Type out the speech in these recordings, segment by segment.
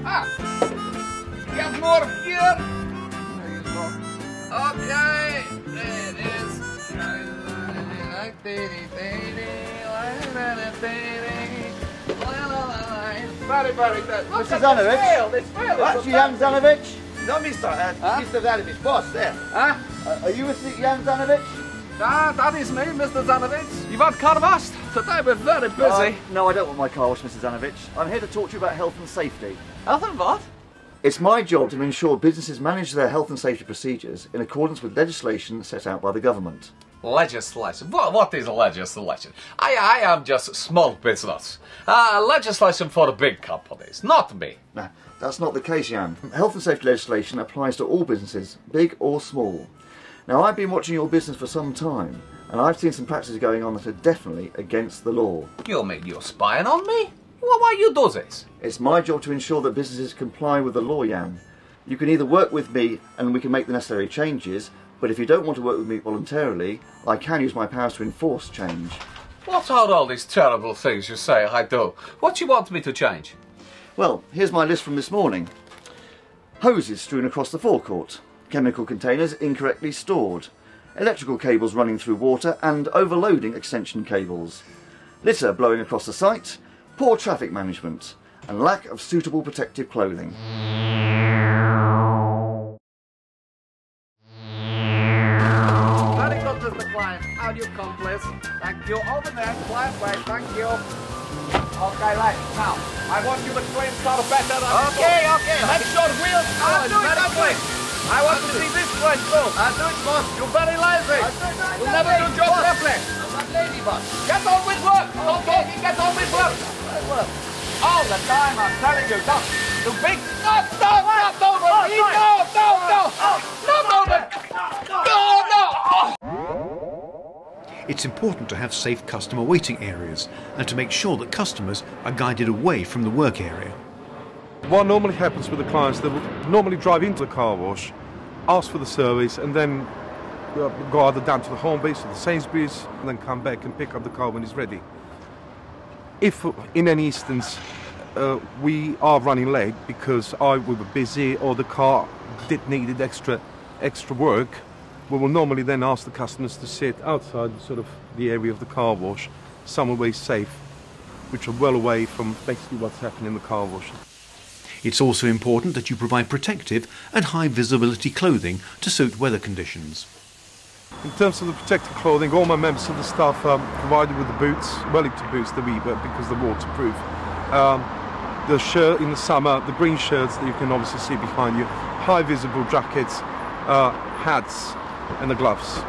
Ah, you have more here. There you go. Okay, there it is. Very, very good. Mr. Zanovich? It's failed. That's Jan Zanovich? No, Mr. Zanovich, boss, there. Huh? Are you Mr. Jan Zanovich? That is me, Mr. Zanovich. You've had car washed? Today we're very busy. No, I don't want my car washed, Mr. Zanovich. I'm here to talk to you about health and safety. Health and what? It's my job to ensure businesses manage their health and safety procedures in accordance with legislation set out by the government. Legislation? What is legislation? I am just small business. Legislation for the big companies, not me. Nah, that's not the case, Jan. Health and safety legislation applies to all businesses, big or small. Now, I've been watching your business for some time, and I've seen some practices going on that are definitely against the law. You mean you're spying on me? Why you do this? It's my job to ensure that businesses comply with the law, Jan. You can either work with me and we can make the necessary changes, but if you don't want to work with me voluntarily, I can use my powers to enforce change. What are all these terrible things you say I do? What do you want me to change? Well, here's my list from this morning. Hoses strewn across the forecourt, chemical containers incorrectly stored, electrical cables running through water and overloading extension cables, litter blowing across the site, poor traffic management, and lack of suitable protective clothing. Very good, Mr. Client. How do you come, please? Thank you. Over there, client, wait, thank you. Okay, right. Now, I want you to clean car better. Okay. Make sure wheels are very clean. I want to see this clean too. I'll do it, boss. You're very lazy. You'll never do job properly. I'm not lazy, boss. Get on with work. Don't talking, get on with work. All the time I'm telling you, don't. You big. No, It's important to have safe customer waiting areas and to make sure that customers are guided away from the work area. What normally happens with the clients, they will normally drive into the car wash, ask for the service, and then go either down to the home base or the Sainsbury's, and then come back and pick up the car when it's ready. If in any instance we are running late because we were busy or the car needed extra work, we will normally then ask the customers to sit outside sort of the area of the car wash, somewhere where it's safe, which are well away from basically what's happening in the car wash. It's also important that you provide protective and high visibility clothing to suit weather conditions. In terms of the protective clothing, all my members of the staff are provided with the boots, well-into boots that we wear because they're waterproof. The shirt in the summer, the green shirts that you can obviously see behind you, high visible jackets, hats and the gloves.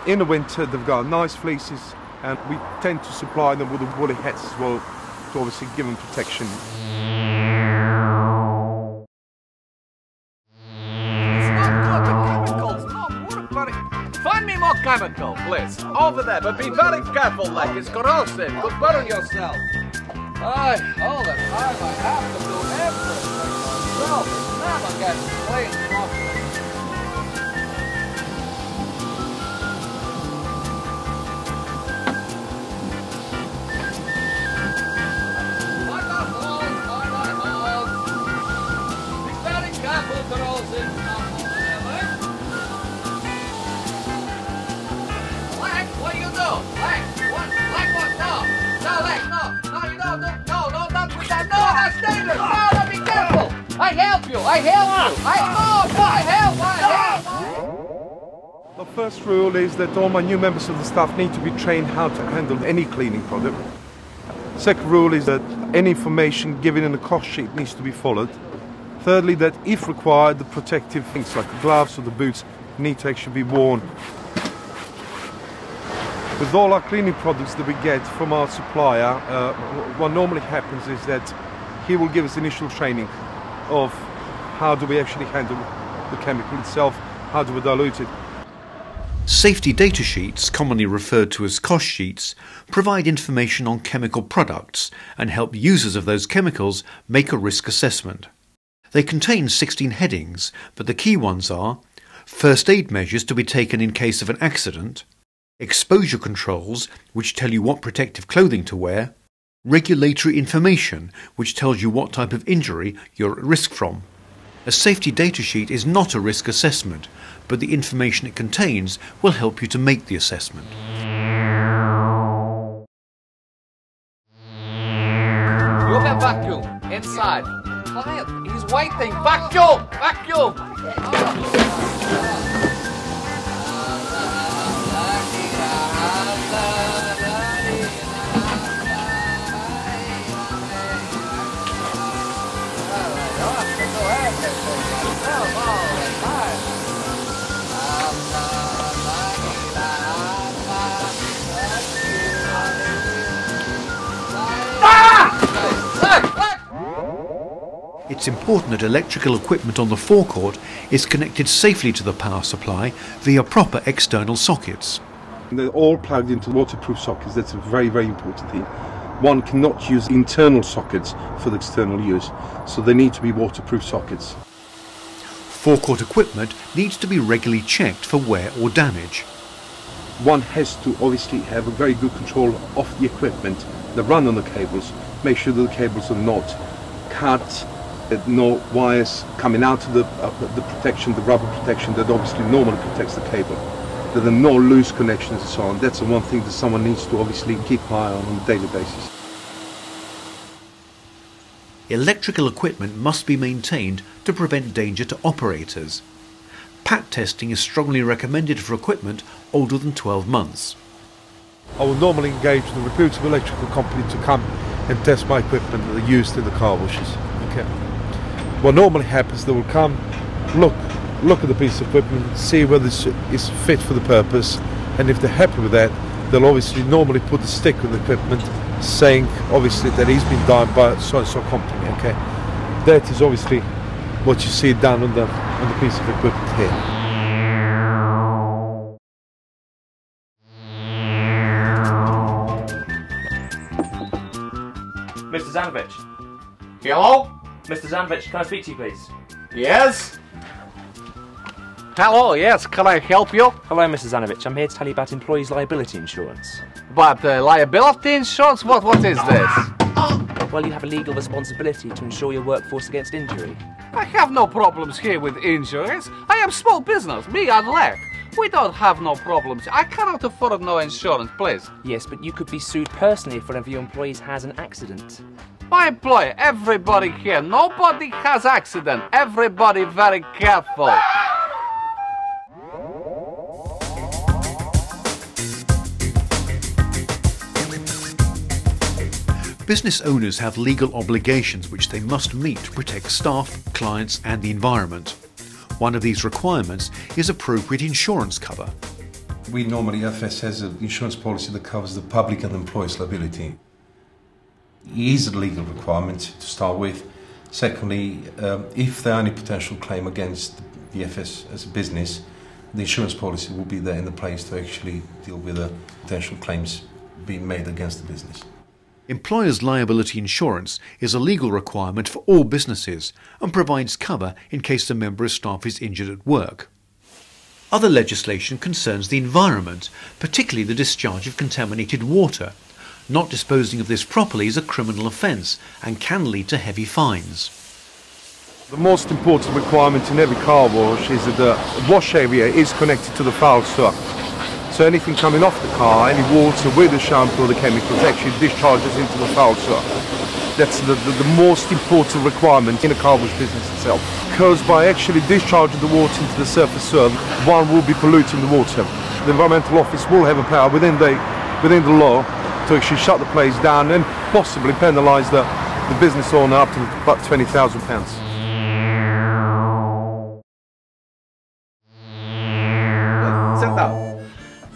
In the winter they've got nice fleeces and we tend to supply them with the woolly hats as well to obviously give them protection. Find me more chemical, please. Over there, but be very careful, like it's corrosive. Could burn yourself. All the time I have to do everything myself. It never gets clean properly. Find our holes. Be very careful, corrosive stuff over there, right? What you do? Like what? No, you don't. No, not with that. No, that's dangerous. No, be careful. I help you. I help. The first rule is that all my new members of the staff need to be trained how to handle any cleaning product. Second rule is that any information given in the cost sheet needs to be followed. Thirdly, that if required, the protective things like the gloves or the boots need to actually be worn. With all our cleaning products that we get from our supplier, what normally happens is that he will give us initial training of how do we actually handle the chemical itself, how do we dilute it. Safety data sheets, commonly referred to as cost sheets, provide information on chemical products and help users of those chemicals make a risk assessment. They contain 16 headings, but the key ones are first aid measures to be taken in case of an accident, exposure controls, which tell you what protective clothing to wear, Regulatory information which tells you what type of injury you're at risk from. A safety data sheet is not a risk assessment, but the information it contains will help you to make the assessment. You can vacuum inside. Client, he's waiting. Vacuum! Vacuum! It's important that electrical equipment on the forecourt is connected safely to the power supply via proper external sockets. They're all plugged into waterproof sockets. That's a very, very important thing. One cannot use internal sockets for the external use, so they need to be waterproof sockets. Forecourt equipment needs to be regularly checked for wear or damage. One has to obviously have a very good control of the equipment that run on the cables. Make sure that the cables are not cut, no wires coming out of the protection, the rubber protection that obviously normally protects the cable. There are no loose connections and so on. That's the one thing that someone needs to obviously keep an eye on a daily basis. Electrical equipment must be maintained to prevent danger to operators. PAT testing is strongly recommended for equipment older than 12 months. I will normally engage with a reputable electrical company to come and test my equipment that are used in the car washes. Okay. What normally happens, they will come, look at the piece of equipment, see whether it's fit for the purpose, and if they're happy with that, they'll obviously normally put a stick on the equipment saying obviously that it's been done by so-and-so company. Okay, that is obviously what you see done on the piece of equipment here. Mr. Zanovich. Hello? Mr. Zanovich, can I speak to you, please? Yes? Hello, yes, can I help you? Hello, Mr. Zanovich. I'm here to tell you about employees' liability insurance. But liability insurance? What is this? Well, you have a legal responsibility to insure your workforce against injury. I have no problems here with insurance. I am small business, me and Lech. We don't have no problems. I cannot afford no insurance, please. Yes, but you could be sued personally if one of your employees has an accident. My employee, everybody here, nobody has accident. Everybody very careful. Business owners have legal obligations which they must meet to protect staff, clients and the environment. One of these requirements is appropriate insurance cover. We normally, FS has an insurance policy that covers the public and employees' liability. It is a legal requirement to start with. Secondly, if there are any potential claim against the FS as a business, the insurance policy will be there in the place to actually deal with the potential claims being made against the business. Employers' liability insurance is a legal requirement for all businesses and provides cover in case a member of staff is injured at work. Other legislation concerns the environment, particularly the discharge of contaminated water. Not disposing of this properly is a criminal offence and can lead to heavy fines. The most important requirement in every car wash is that the wash area is connected to the foul sewer. So anything coming off the car, any water with the shampoo or the chemicals actually discharges into the foul sewer. That's the most important requirement in a car wash business itself. Because by actually discharging the water into the surface sewer, one will be polluting the water. The environmental office will have a power within the law to actually shut the place down and possibly penalise the business owner up to about £20,000. Sit down.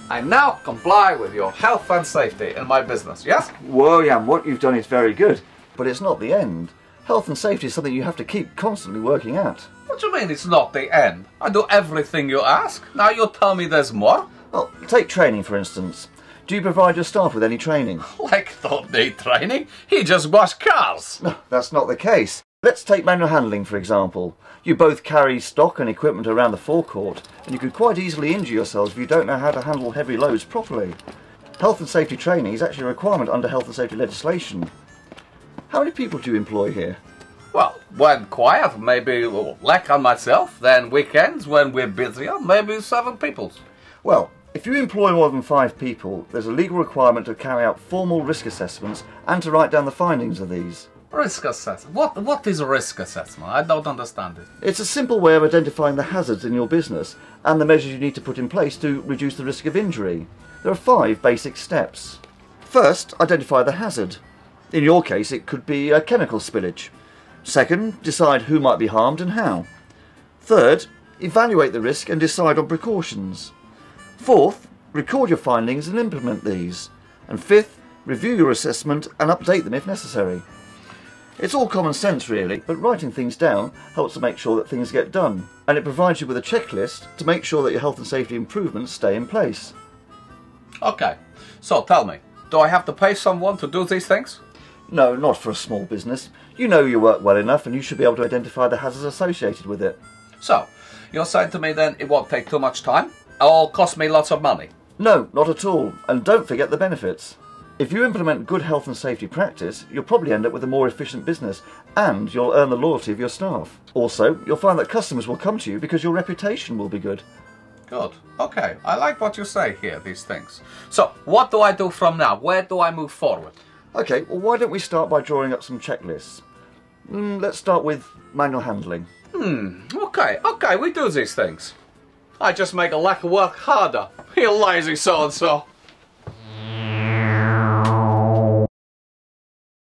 I now comply with your health and safety in my business, yes? Well, Jan, what you've done is very good, but it's not the end. Health and safety is something you have to keep constantly working at. What do you mean it's not the end? I do everything you ask. Now you tell me there's more? Well, take training for instance. Do you provide your staff with any training? Like don't need training. He just wash cars. No, that's not the case. Let's take manual handling for example. You both carry stock and equipment around the forecourt, and you could quite easily injure yourselves if you don't know how to handle heavy loads properly. Health and safety training is actually a requirement under health and safety legislation. How many people do you employ here? Well, when quiet, maybe like on myself. Then weekends, when we're busier, maybe 7 people. Well, if you employ more than 5 people, there's a legal requirement to carry out formal risk assessments and to write down the findings of these. Risk assessment? What is risk assessment? I don't understand it. It's a simple way of identifying the hazards in your business and the measures you need to put in place to reduce the risk of injury. There are 5 basic steps. First, identify the hazard. In your case, it could be a chemical spillage. Second, decide who might be harmed and how. Third, evaluate the risk and decide on precautions. Fourth, record your findings and implement these. And fifth, review your assessment and update them if necessary. It's all common sense really, but writing things down helps to make sure that things get done, and it provides you with a checklist to make sure that your health and safety improvements stay in place. Okay, so tell me, do I have to pay someone to do these things? No, not for a small business. You know your work well enough and you should be able to identify the hazards associated with it. So, you're saying to me then it won't take too much time? Or cost me lots of money? No, not at all, and don't forget the benefits. If you implement good health and safety practice, you'll probably end up with a more efficient business and you'll earn the loyalty of your staff. Also, you'll find that customers will come to you because your reputation will be good. Good. Okay, I like what you say here, these things. So, what do I do from now? Where do I move forward? Okay, well why don't we start by drawing up some checklists? Let's start with manual handling. Okay, we do these things. I just make a lack of work harder. You lazy so-and-so.